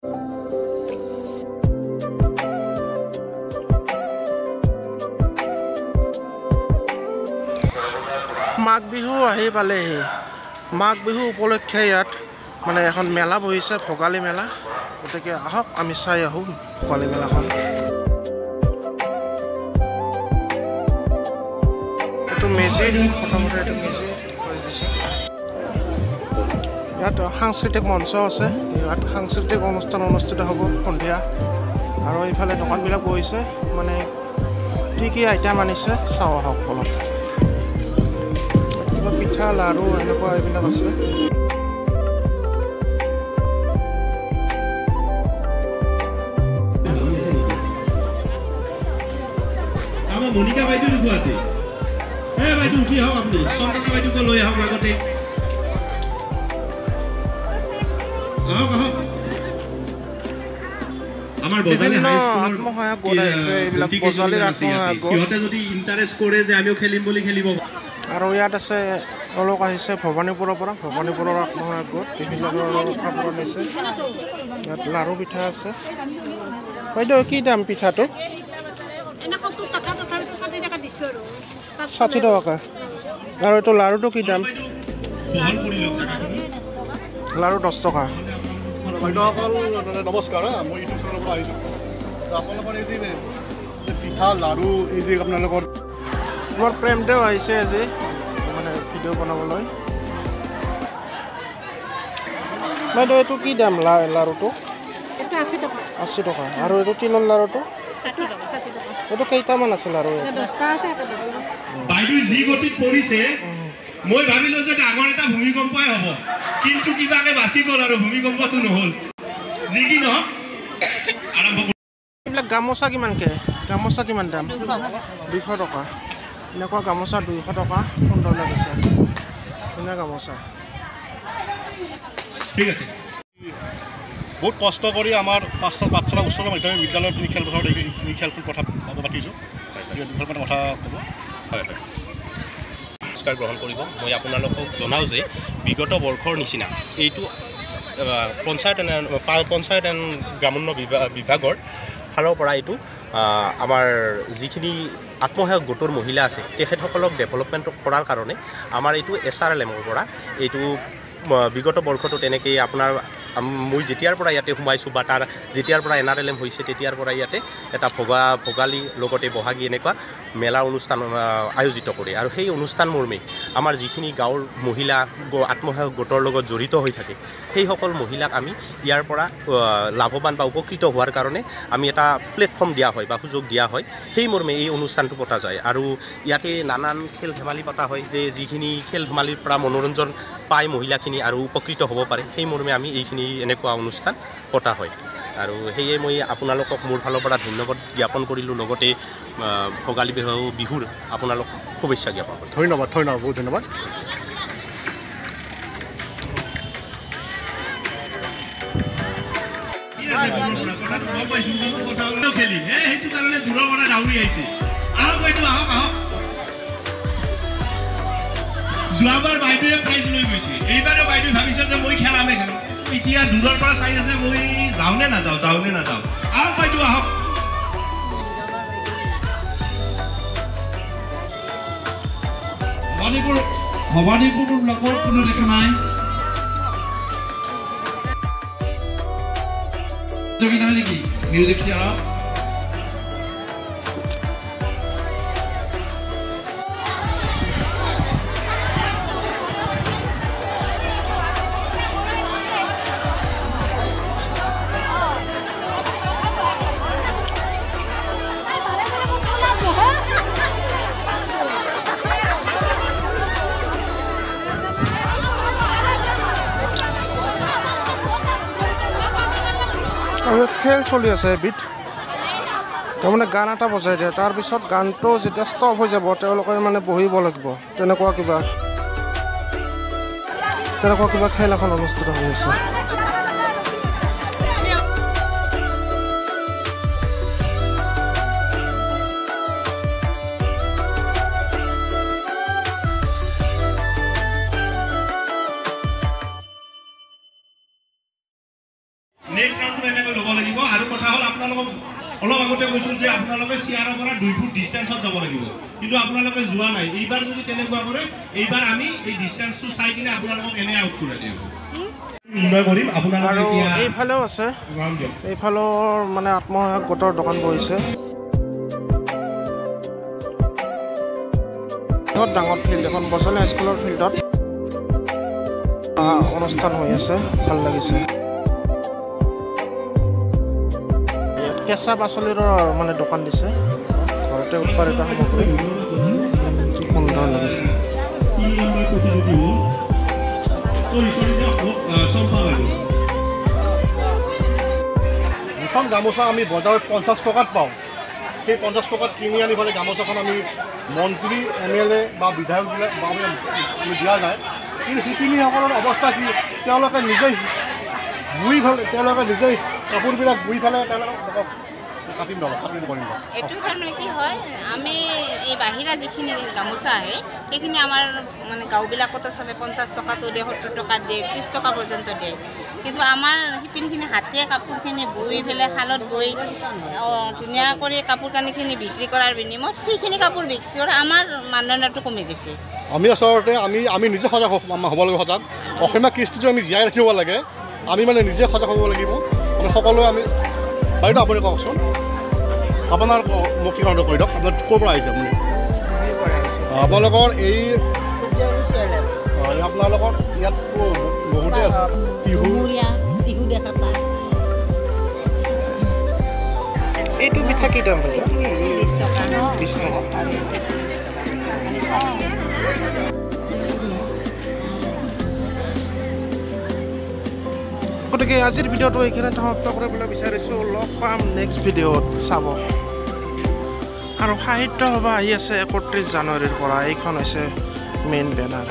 মাঘ বিহু আহি পালেহি মাঘ বিহু উপলক্ষে ইয়াত মানে এখন মেলা বহিছে ভোগালী মেলা গতিকে আহক আমি চাই আহোঁ ভোগালী মেলাখন এইটো মেজি প্ৰথমতে এইটো মেজি দেখুৱাই দিছে ইয়াত সাংস্কৃতিক মঞ্চ আছে ইয়াত সাংস্কৃতিক অনুষ্ঠান অনুষ্ঠিত হ'ব সন্ধিয়া আৰু এইফালে দোকানবিলাক বহিছে মানে কি আইটেম আনিছে চাওঁ আহক অলপ পিঠা লাড়ু এনেকুৱা এইবিলাক আছে আমাৰ মনিকা বাইদেউ দেখো আছে বাইদেউ উঠি আহক আপুনি চন্দনা বাইদেউক লৈ আহক আগতে আমাৰ বজালি আত্মসহায়ক গোট আছে এইবিলাক বজালিৰ আত্মসহায়ক গোট সিহঁতে যদি ইণ্টাৰেষ্ট কৰে যে আমিও খেলিম বুলি খেলিব আৰু ইয়াত আছে অলপ আহিছে ভবানীপুৰৰ পৰা ভবানীপুৰৰ আত্মসহায়ক গোট বিভিন্ন ধৰণৰ কাপোৰ আনিছে ইয়াত লাড়ু পিঠা আছে বাইদেউ কি দাম পিঠাটো 60 টকা আৰু এইটো লাড়ুটো কি দাম লাড়ু 10 টকা বাইদেউসকল নমস্কাৰ মই ইউটিউব চেনেলৰ পৰা আহিছোঁ আপোনালোকৰ এই যে পিঠা লাড়ু এই যে আপোনালোকৰ মোৰ প্ৰেমদেও আহিছে আজি মানে ভিডিঅ' বনাবলৈ বাইদেউ এইটো কি দাম লাড়ুটো 80 টকা আৰু এইটো তিলৰ লাড়ুটো 60 টকা এইটো কেইটামান আছে লাড়ু 10টা আছে বাইদেউ যি গতিত পৰিছে মই ভাবিলো যে ডাঙৰ এটা ভূমিকম্পই হ'ব কিন্তু কিবাকে বাছি গ'ল আৰু ভূমিকম্পটো নহ'ল যি কি নহওক আৰম্ভ এইবিলাক গামোচা কিমানকৈ গামোচা কিমান দাম 200 টকা এনেকুৱা গামোচা 200 টকা সুন্দৰ লাগিছে ধুনীয়া গামোচা ঠিক আছে বহুত কষ্ট কৰি আমাৰ পাঠশালা উচ্চতৰ মাধ্যমিক বিদ্যালয়ত খেলপথাৰত এই খেলখন কথা পাতিছোঁ দুখনমান কথা ক'ব হয় পুৰস্কাৰ গ্ৰহণ কৰিব মই আপোনালোকক জনাওঁ যে বিগত বৰ্ষৰ নিচিনা এইটো পঞ্চায়ত এণ্ড গ্ৰামোন্ন বিভাগৰ ফালৰ পৰা এইটো আমাৰ যিখিনি আত্মসহায়ক গোটৰ মহিলা আছে তেখেতসকলক ডেভেলপমেণ্ট কৰাৰ কাৰণে আমাৰ এইটো SRLMৰ পৰা এইটো বিগত বৰ্ষটো তেনেকৈ আপোনাৰ মই যেতিয়াৰ পৰা ইয়াতে সোমাইছোঁ বা তাৰ যেতিয়াৰ পৰা NRLM হৈছে তেতিয়াৰ পৰা ইয়াতে এটা ভোগালী লগতে বহাগী এনেকুৱা মেলা অনুষ্ঠান আয়োজিত কৰে আৰু সেই অনুষ্ঠান মৰ্মে আমাৰ যিখিনি গাঁৱৰ মহিলা আত্মসহায়ক গোটৰ লগত জড়িত হৈ থাকে সেইসকল মহিলাক আমি ইয়াৰ পৰা লাভৱান বা উপকৃত হোৱাৰ কাৰণে আমি এটা প্লেটফৰ্ম দিয়া হয় বা সুযোগ দিয়া হয় সেই মৰ্মে এই অনুষ্ঠানটো পতা যায় আৰু ইয়াতে নানান খেল ধেমালি পতা হয় যে যিখিনি খেল ধেমালিৰ পৰা মনোৰঞ্জন পায় মহিলাখিনি আৰু উপকৃত হ'ব পাৰে সেই মৰ্মে আমি এইখিনি এনেকুৱা অনুষ্ঠান পতা হয় আৰু সেয়ে মই আপোনালোকক মোৰ ফালৰ পৰা ধন্যবাদ জ্ঞাপন কৰিলোঁ লগতে ভোগালী বিহুৰ আপোনালোক শুভেচ্ছা জ্ঞাপন কৰিলোঁ ধন্যবাদ বহুত ধন্যবাদ খেলি সেইটো কাৰণে দূৰৰ পৰা দাউৰি আহিছে আহক বাইদেউ আহক যোৱাবাৰ বাইদেৱে প্ৰাইজ লৈ গৈছে এইবাৰে বাইদেউ ভাবিছে যে মই খেলামে খেলো এতিয়া দূৰৰ পৰা চাই আছে মই যাওঁনে নাযাওঁ আহক বাইদেউ আহক ভবানীপুৰ ব্লকৰ কোনো দেখা নাই নেকি মিউজিক চেয়াৰ আৰু খেল চলি আছে এবিধ তাৰমানে গান এটা বজাই দিয়ে তাৰপিছত গানটো যেতিয়া ষ্টপ হৈ যাব তেওঁলোকে মানে বহিব লাগিব তেনেকুৱা কিবা খেল এখন অনুষ্ঠিত হৈ আছে নেক্সট কাপোৰ এনেকৈ ল'ব লাগিব আৰু কথা হ'ল আপোনালোকক অলপ আগতে কৈছোঁ যে আপোনালোকে চেয়াৰৰ পৰা 2 ফুট ডিষ্টেঞ্চত যাব লাগিব কিন্তু আপোনালোকে যোৱা নাই এইবাৰ যদি তেনেকুৱা কৰে এইবাৰ আমি এই ডিষ্টেঞ্চটো চাই কিনে আপোনালোকক এনে আউট কৰাই দিম নিৰ্ণয় কৰিম আপোনালোকে আৰু এতিয়া এইফালেও আছে এইফালৰ মানে আত্মসহায়ক গোটৰ দোকান বহিছে বহুত ডাঙৰ ফিল্ড এখন বচনে স্কুলৰ ফিল্ডত অনুষ্ঠান হৈ আছে ভাল লাগিছে কেঁচা পাচলিৰ মানে দোকান দিছে ঘৰতে উৎপাদিত সামগ্ৰী সুন্দৰ লাগিছে যিখন গামোচা আমি বজাৰত 50 টকাত পাওঁ সেই 50 টকাত কিনি আনি পেলাই গামোচাখন আমি মন্ত্ৰী MLA বা বিধায়কবিলাক দিয়া যায় কিন্তু শিপিনীসকলৰ অৱস্থা কি তেওঁলোকে নিজেই বুই ফেলে তেওঁলোকে নিজেই কাপোৰবিলাক বুই ফেলে তেওঁলোকক কাটিম কৰিম এইটো কাৰণে কি হয় আমি এই বাহিৰা যিখিনি গামোচা আহে সেইখিনি আমাৰ মানে গাঁওবিলাকতো চলে 50 টকাটো দিয়ে 70 টকা দিয়ে 30 টকা পৰ্যন্ত দিয়ে কিন্তু আমাৰ শিপিনীখিনি হাতেৰে কাপোৰখিনি বৈ পেলাই শালত বৈ ধুনীয়া কৰি কাপোৰ কানিখিনি বিক্ৰী কৰাৰ বিনিময়ত সেইখিনি কাপোৰ বিক্ৰী কৰা আমাৰ মানদণ্ডটো কমি গৈছে আমি আচলতে আমি নিজে সজাগ হ'ব লাগিব সজাগ অসমীয়া কৃষ্টিটো আমি জীয়াই ৰাখিব লাগে আমি মানে নিজে সজাগ হ'ব লাগিব আমি সকলোৱে আমি বাইদেউ আপুনি কওকচোন আপোনাৰ মোক ঠিকনাটো কৈ দিয়ক আপোনাৰ ক'ৰ পৰা আহিছে আপুনি আপোনালোকৰ এই আপোনালোকৰ ইয়াত বহুতে আছে টিহু দেখা পায় এইটো পিঠা কি দাম 30 টকা 20 টকা গতিকে আজিৰ ভিডিঅ'টো এইখিনি সমাপ্ত কৰিবলৈ বিচাৰিছোঁ লগ পাম নেক্সট ভিডিঅ'ত চাব আৰু সাহিত্য সভা আহি আছে 31 জানুৱাৰীৰ পৰা এইখন হৈছে মেইন বেনাৰ